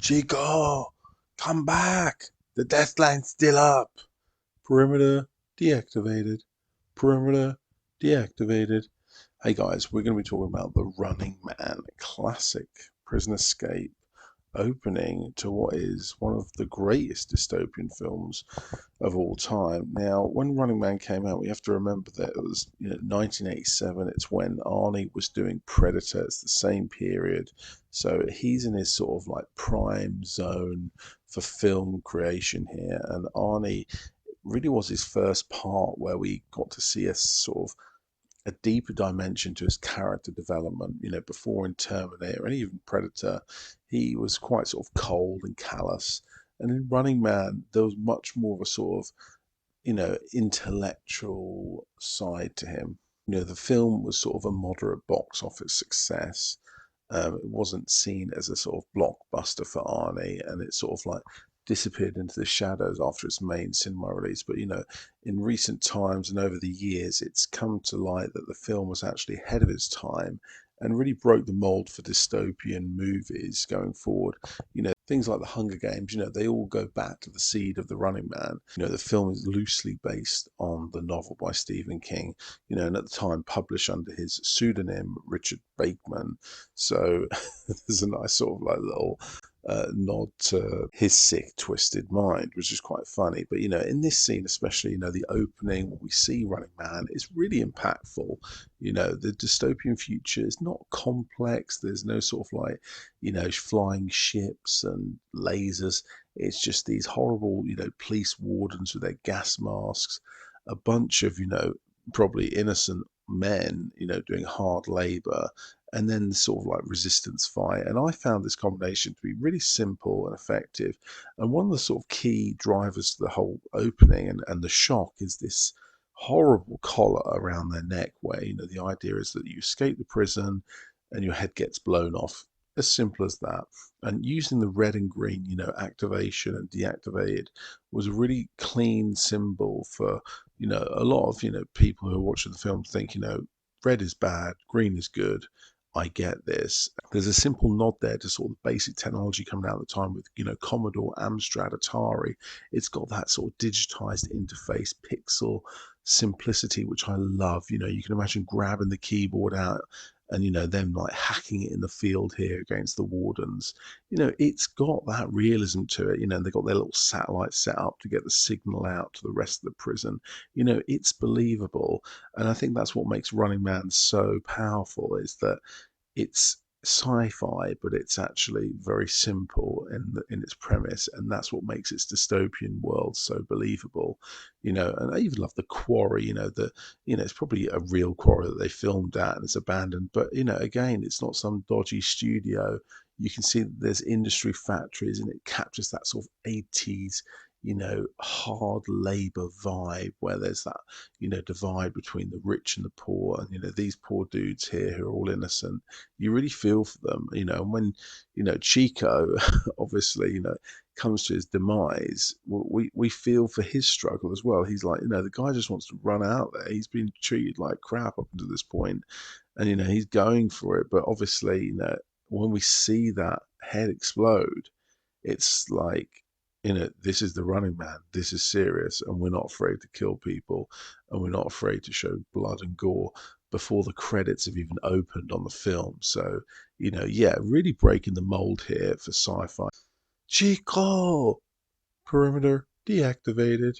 Chico, come back. The death line's still up. Perimeter deactivated. Perimeter deactivated. Hey guys, we're going to be talking about The Running Man, a classic prison escape opening to what is one of the greatest dystopian films of all time. Now, when Running Man came out, we have to remember that it was 1987. It's when Arnie was doing Predator. It's the same period. So he's in his sort of like prime zone for film creation here. And Arnie really was his first part where we got to see a sort of a deeper dimension to his character development. Before in Terminator and even Predator, he was quite sort of cold and callous. And in Running Man, there was much more of a sort of, intellectual side to him. The film was sort of a moderate box office success. It wasn't seen as a sort of blockbuster for Arnie, and it sort of like disappeared into the shadows after its main cinema release. But in recent times and over the years, it's come to light that the film was actually ahead of its time and really broke the mold for dystopian movies going forward. Things like the Hunger Games, they all go back to the seed of The Running Man. The film is loosely based on the novel by Stephen King, and at the time published under his pseudonym, Richard Bachman. So there's a nice sort of like little nod to his sick, twisted mind, which is quite funny. But in this scene, especially, the opening, what we see Running Man is really impactful. The dystopian future is not complex. There's no sort of like, flying ships and lasers. It's just these horrible, police wardens with their gas masks, a bunch of, probably innocent men, doing hard labor, and then sort of like resistance fight. And I found this combination to be really simple and effective. And one of the sort of key drivers to the whole opening and the shock is this horrible collar around their neck where, the idea is that you escape the prison and your head gets blown off. As simple as that. And using the red and green, activation and deactivated was a really clean symbol for, a lot of, people who are watching the film think, red is bad, green is good. I get this. There's a simple nod there to sort of the basic technology coming out at the time with, Commodore, Amstrad, Atari. It's got that sort of digitized interface, pixel simplicity, which I love. You can imagine grabbing the keyboard out and them like hacking it in the field here against the wardens. It's got that realism to it. They've got their little satellite set up to get the signal out to the rest of the prison. It's believable. And I think that's what makes Running Man so powerful, is that it's sci-fi, but it's actually very simple in its premise, and that's what makes its dystopian world so believable. And I even love the quarry. It's probably a real quarry that they filmed at and it's abandoned, but again, it's not some dodgy studio. You can see that there's industry factories, and it captures that sort of 80s hard labor vibe where there's that, divide between the rich and the poor. And, these poor dudes here who are all innocent, you really feel for them, and when, Chico, obviously, comes to his demise, we feel for his struggle as well. He's like, the guy just wants to run out there. He's been treated like crap up until this point, and, he's going for it. But obviously, when we see that head explode, it's like, this is the Running Man. This is serious, and we're not afraid to kill people, and we're not afraid to show blood and gore before the credits have even opened on the film. So, yeah, really breaking the mold here for sci-fi. Chico! Perimeter deactivated.